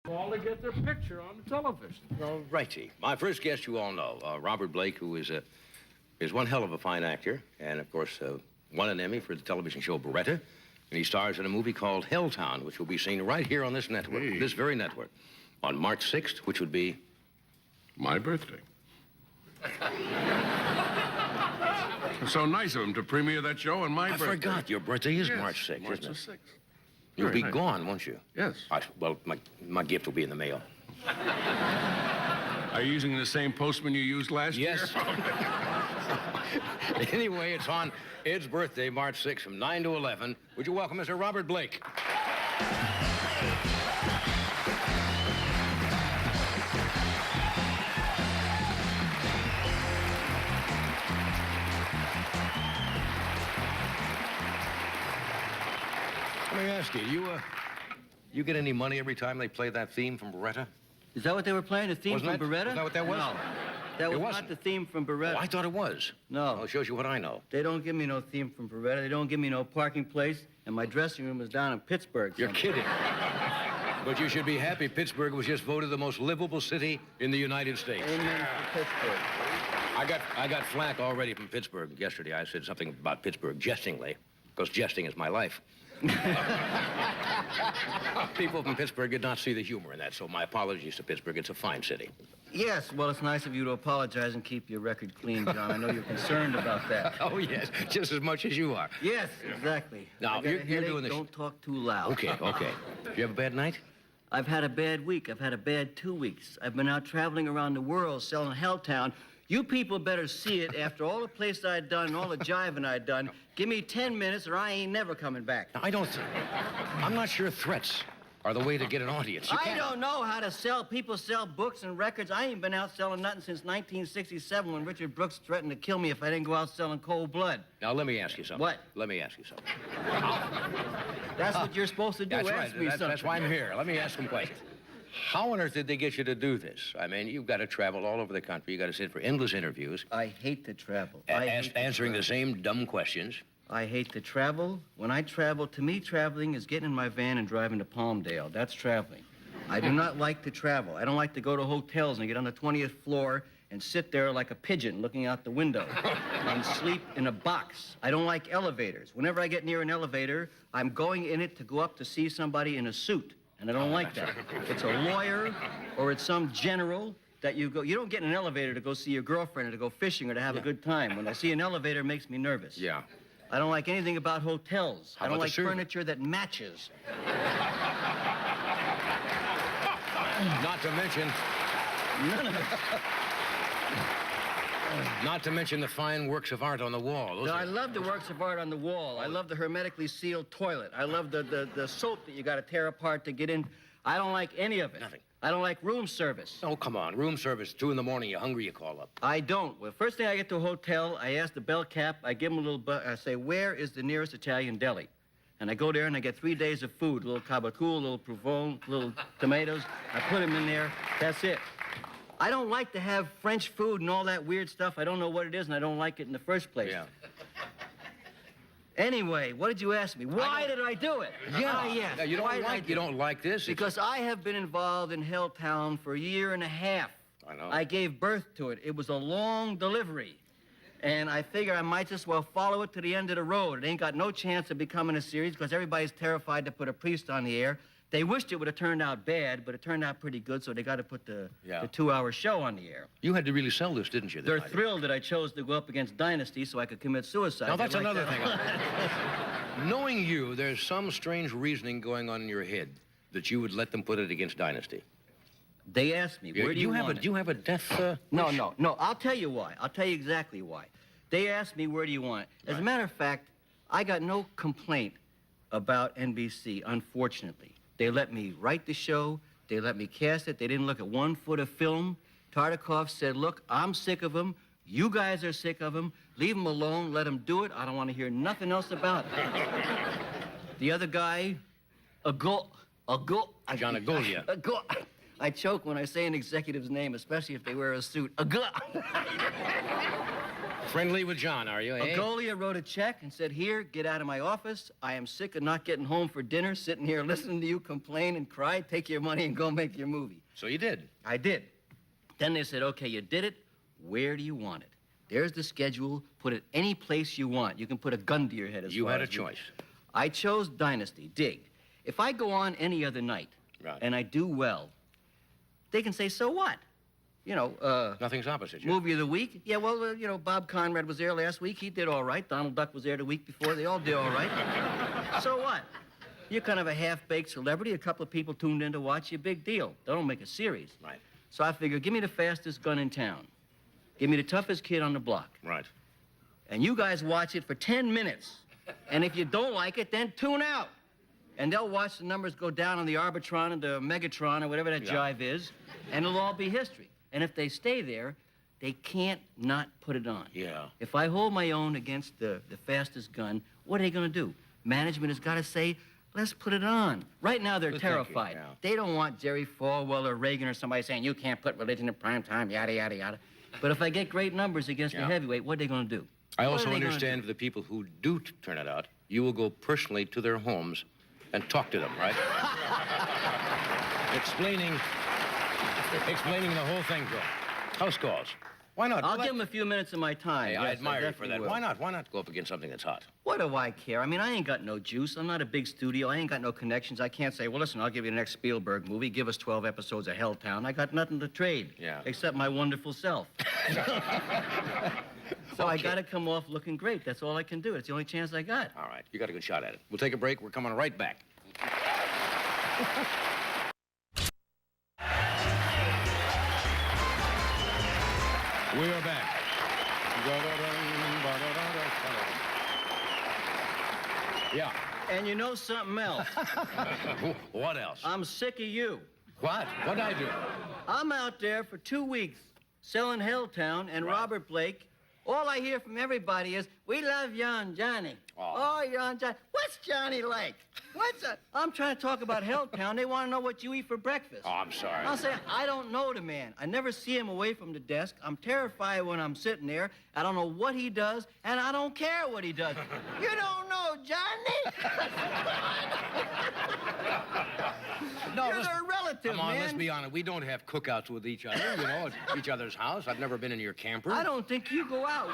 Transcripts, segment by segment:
All to get their picture on the television. All righty. My first guest you all know, Robert Blake, who is one hell of a fine actor, and of course won an Emmy for the television show Beretta, and he stars in a movie called Helltown, which will be seen right here on this network, this very network, on March 6th, which would be... my birthday. It's so nice of him to premiere that show on my birthday. I forgot, your birthday is March 6th, March isn't it? the 6th. You'll be gone, won't you? Yes. Well, my gift will be in the mail. Are you using the same postman you used last year? Yes. Anyway, it's on Ed's birthday, March 6th, from 9 to 11. Would you welcome Mr. Robert Blake? Let me ask you, you get any money every time they play that theme from Beretta? Is that what they were playing, the theme from Beretta? Was that what that was? No. That was wasn't. not the theme from Beretta. Oh, I thought it was. No. Well, it shows you what I know. They don't give me no theme from Beretta. They don't give me no parking place, and my dressing room is down in Pittsburgh. You're kidding. But you should be happy Pittsburgh was just voted the most livable city in the United States. Amen for Pittsburgh. I got flack already from Pittsburgh yesterday. I said something about Pittsburgh jestingly, because jesting is my life. People from Pittsburgh did not see the humor in that, so my apologies to Pittsburgh. It's a fine city. Yes, well, it's nice of you to apologize and keep your record clean, John. I know you're concerned about that. Oh, yes, just as much as you are. Yes, exactly. Now, you're doing this... Don't talk too loud. Okay. Did you have a bad night? I've had a bad week. I've had a bad 2 weeks. I've been out traveling around the world selling Helltown. You people better see it after all the places I'd done and all the jiving I'd done. Give me 10 minutes or I ain't never coming back. Now, I'm not sure threats are the way to get an audience. I don't know how to sell. People sell books and records. I ain't been out selling nothing since 1967 when Richard Brooks threatened to kill me if I didn't go out selling cold blood. Now, let me ask you something. What? Let me ask you something. That's what you're supposed to do. That's Ask right. me something. That's why I'm here. Let me ask some questions. How on earth did they get you to do this? I mean, you've got to travel all over the country. You've got to sit for endless interviews. I hate to travel. Answering the same dumb questions. I hate to travel. When I travel, to me, traveling is getting in my van and driving to Palmdale. That's traveling. I do not like to travel. I don't like to go to hotels and get on the 20th floor and sit there like a pigeon looking out the window and sleep in a box. I don't like elevators. Whenever I get near an elevator, I'm going in it to go up to see somebody in a suit, and I don't like that. It's a lawyer or it's some general that you go. You don't get in an elevator to go see your girlfriend or to go fishing or to have a good time. When I see an elevator, it makes me nervous. Yeah. I don't like anything about hotels. I don't like furniture that matches. Not to mention... None of it. Not to mention the fine works of art on the wall. No, I love the works of art on the wall. I love the hermetically sealed toilet. I love the soap that you got to tear apart to get in. I don't like any of it. Nothing. I don't like room service. Oh, come on. Room service, 2 in the morning, you're hungry, you call up. I don't. Well, first thing I get to a hotel, I ask the bell cap, I give him a little, I say, where is the nearest Italian deli? And I go there and I get 3 days of food, a little cabacool, a little provolone, little tomatoes. I put them in there. That's it. I don't like to have French food and all that weird stuff. I don't know what it is, and I don't like it in the first place. Yeah. Anyway, what did you ask me? Why did I do it? Yeah. Yes. Now, you don't like this? Because I have been involved in Helltown for a year and a half. I know. I gave birth to it. It was a long delivery. And I figure I might just well follow it to the end of the road. It ain't got no chance of becoming a series because everybody's terrified to put a priest on the air. They wished it would have turned out bad, but it turned out pretty good, so they got to put the 2-hour show on the air. You had to really sell this, didn't you? They're thrilled that I chose to go up against Dynasty so I could commit suicide. Now, that's another thing. Knowing you, there's some strange reasoning going on in your head that you would let them put it against Dynasty. They asked me, where do you want it? Do you have a death... No. I'll tell you why. I'll tell you exactly why. They asked me, where do you want it? As a matter of fact, I got no complaint about NBC, unfortunately. They let me write the show. They let me cast it. They didn't look at 1 foot of film. Tartikoff said, look, I'm sick of him. You guys are sick of him. Leave him alone. Let him do it. I don't want to hear nothing else about it. The other guy, John Agolia. I choke when I say an executive's name, especially if they wear a suit. Friendly with John, are you, eh? Agolia wrote a check and said, here, get out of my office. I am sick of not getting home for dinner, sitting here listening to you complain and cry. Take your money and go make your movie. So you did? I did. Then they said, okay, you did it. Where do you want it? There's the schedule. Put it any place you want. You can put a gun to your head as You far had a as you- choice. I chose Dynasty, dig. If I go on any other night and I do well, they can say, so what? You know, Nothing's opposite you. movie of the week? Yeah, well, you know, Bob Conrad was there last week. He did all right. Donald Duck was there the week before. They all did all right. So what? You're kind of a half-baked celebrity. A couple of people tuned in to watch you. Big deal. They don't make a series. Right. So I figured, give me the fastest gun in town. Give me the toughest kid on the block. Right. And you guys watch it for 10 minutes. And if you don't like it, then tune out. And they'll watch the numbers go down on the Arbitron and the Megatron or whatever that jive is, and it'll all be history. And if they stay there, they can't not put it on. Yeah. If I hold my own against the fastest gun, what are they going to do? Management has got to say, let's put it on. Right now, they're Good thinking, terrified. yeah. They don't want Jerry Falwell or Reagan or somebody saying, you can't put religion in prime time, yada, yada, yada. But if I get great numbers against the heavyweight, what are they going to do? I What are also they gonna understand do? for the people who do turn it out, you will go personally to their homes and talk to them, right? explaining the whole thing to them. House calls. Why not? I'll give them a few minutes of my time. Hey, Yes, I admire you for definitely that. will. Why not? Why not go up against something that's hot? What do I care? I mean, I ain't got no juice. I'm not a big studio. I ain't got no connections. I can't say, well, listen, I'll give you the next Spielberg movie. Give us 12 episodes of Helltown. I got nothing to trade. Yeah. Except my wonderful self. So I got to come off looking great. That's all I can do. It's the only chance I got. All right, you got a good shot at it. We'll take a break. We're coming right back. We are back. Yeah. And you know something else? What else? I'm sick of you. What? What'd I do? I'm out there for 2 weeks selling Helltown and Robert Blake. All I hear from everybody is, we love young Johnny. Oh, young Johnny. What's Johnny like? I'm trying to talk about Helltown. They want to know what you eat for breakfast. Oh, I'm sorry. I'll say, I don't know the man. I never see him away from the desk. I'm terrified when I'm sitting there. I don't know what he does, and I don't care what he does. You don't know Johnny? No, You're let's- their relative, Come on, man. let's be honest. We don't have cookouts with each other, you know, at each other's house. I've never been in your camper. I don't think you go out.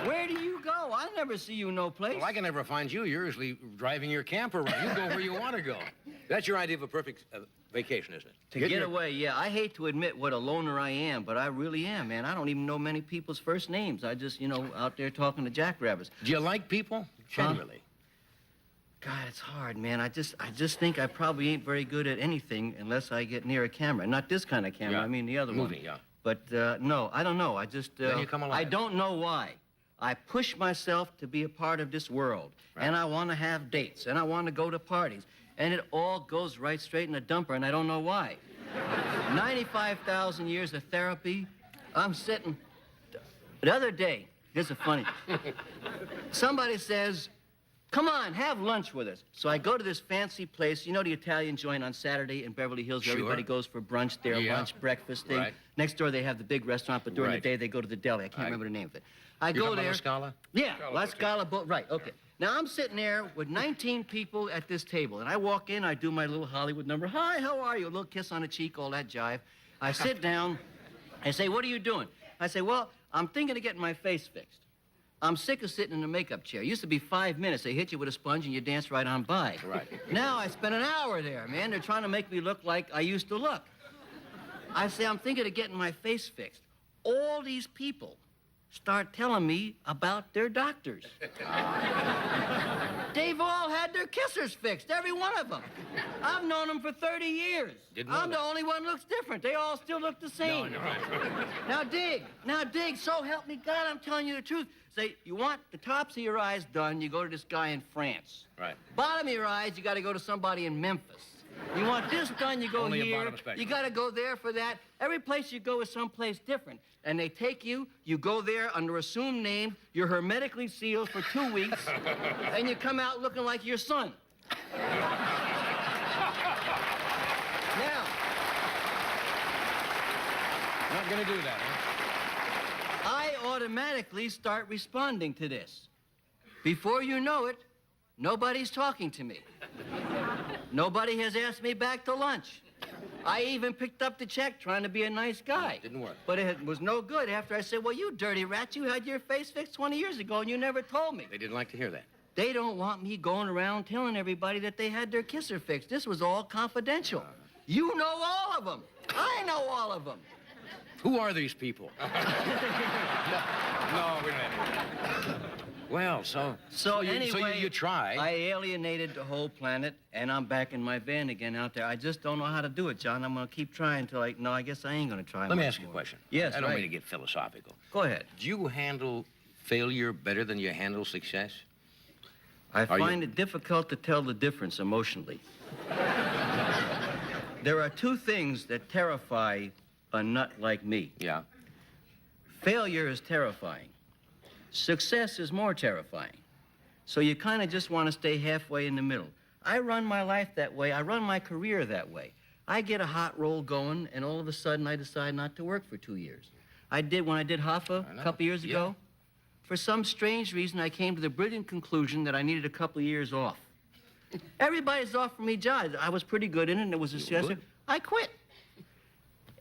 Where do you go? I never see you no place. Well, I can never find you. You're usually driving your camper around. You go where you want to go. That's your idea of a perfect vacation, isn't it? To get away, yeah. I hate to admit what a loner I am, but I really am, man. I don't even know many people's first names. I just, you know, out there talking to jackrabbits. Do you like people? Generally. God, it's hard, man. I just think I probably ain't very good at anything unless I get near a camera. Not this kind of camera. Yeah. I mean the other Movie, one. yeah. But no, I don't know. I just Then you come alive. I don't know why. I push myself to be a part of this world, Right. and I want to have dates, and I want to go to parties, and it all goes right straight in the dumper, and I don't know why. 95,000 years of therapy. I'm sitting. The other day, this is funny. Somebody says, come on, have lunch with us. So I go to this fancy place, you know the Italian joint on Saturday in Beverly Hills where Sure. everybody goes for brunch there, Yeah. lunch, breakfast thing. Right. Next door they have the big restaurant, but during Right. the day they go to the deli. I can't remember the name of it. I You go talking about there. La Scala? Yeah, La Scala, right, okay. Now I'm sitting there with 19 people at this table, and I walk in, I do my little Hollywood number. Hi, how are you? A little kiss on the cheek, all that jive. I sit down, I say, what are you doing? I say, well, I'm thinking of getting my face fixed. I'm sick of sitting in the makeup chair. It used to be 5 minutes. They hit you with a sponge and you dance right on by. Right. Now I spend an hour there, man. They're trying to make me look like I used to look. I say, I'm thinking of getting my face fixed. All these people start telling me about their doctors. They've all had their kissers fixed, every one of them. I've known them for 30 years. Didn't know I'm the that. only one who looks different. They all still look the same. No. Now dig, so help me God, I'm telling you the truth. Say, you want the tops of your eyes done, you go to this guy in France. Right. Bottom of your eyes, you got to go to somebody in Memphis. You want this done, you go Only a here. bottom spectrum. You got to go there for that. Every place you go is someplace different. And they take you, you go there under assumed name, you're hermetically sealed for 2 weeks, and you come out looking like your son. Now, Not gonna do that, huh? automatically start responding to this. Before you know it, nobody's talking to me. Nobody has asked me back to lunch. I even picked up the check trying to be a nice guy. Didn't work. But it was no good after I said, well, you dirty rat, you had your face fixed 20 years ago and you never told me. They didn't like to hear that. They don't want me going around telling everybody that they had their kisser fixed. This was all confidential. You know all of them. I know all of them. Who are these people? No, we don't have to. Well, so anyway, you try. I alienated the whole planet, and I'm back in my van again out there. I just don't know how to do it, John. I'm going to keep trying until I guess I ain't going to try. Let me ask you a question. Yes, I don't mean to get philosophical. Go ahead. Do you handle failure better than you handle success? I find it difficult to tell the difference emotionally. There are two things that terrify a nut like me. Yeah. Failure is terrifying. Success is more terrifying. So you kind of just want to stay halfway in the middle. I run my life that way. I run my career that way. I get a hot roll going, and all of a sudden I decide not to work for 2 years. I did when I did Hoffa a couple years ago. For some strange reason, I came to the brilliant conclusion that I needed a couple of years off. Everybody's offering me jobs. I was pretty good in it, and it was a success. I quit.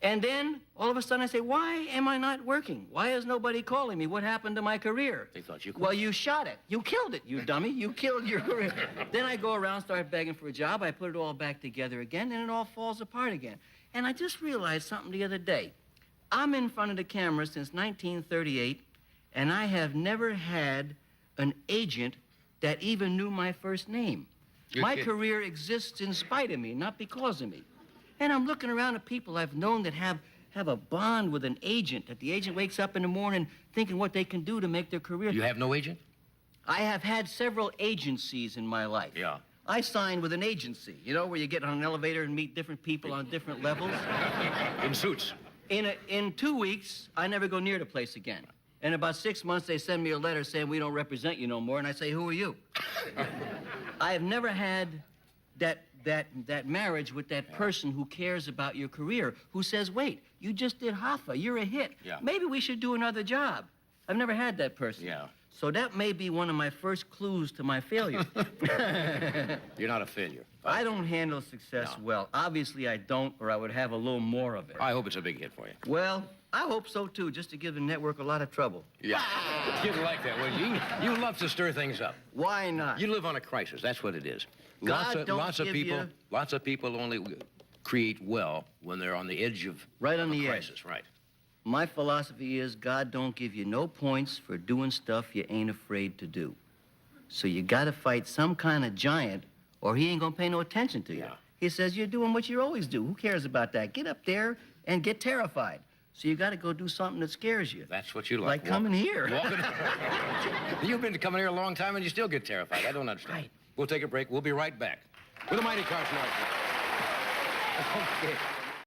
And then, all of a sudden, I say, why am I not working? Why is nobody calling me? What happened to my career? They thought you quit. Well, you shot it. You killed it, you dummy. You killed your career. Then I go around, start begging for a job. I put it all back together again, and it all falls apart again. And I just realized something the other day. I'm in front of the camera since 1938, and I have never had an agent that even knew my first name. My career exists in spite of me, not because of me. And I'm looking around at people I've known that have a bond with an agent, that the agent wakes up in the morning thinking what they can do to make their career. You have no agent? I have had several agencies in my life. Yeah. I signed with an agency, you know, where you get on an elevator and meet different people on different levels. In suits. In 2 weeks, I never go near the place again. In about 6 months, they send me a letter saying, we don't represent you no more, and I say, who are you? I have never had that marriage with that person who cares about your career, who says, wait, you just did Hoffa, you're a hit. Yeah. Maybe we should do another job. I've never had that person. Yeah. So that may be one of my first clues to my failure. You're not a failure. I don't handle success well. Obviously, I don't, or I would have a little more of it. I hope it's a big hit for you. Well, I hope so, too, just to give the network a lot of trouble. Yeah. You'd like that, wouldn't you? You love to stir things up. Why not? You live on a crisis. That's what it is. God don't lots of give people. you- Lots of people only create well when they're on the edge of Right on a the edge. crisis. Right. My philosophy is God don't give you no points for doing stuff you ain't afraid to do. So you got to fight some kind of giant, or he ain't gonna pay no attention to you. Yeah. He says you're doing what you always do. Who cares about that? Get up there and get terrified. So you got to go do something that scares you. That's what you Like coming here. You've been coming here a long time and you still get terrified. I don't understand. Right. We'll take a break. We'll be right back with the Mighty Cars North. Okay.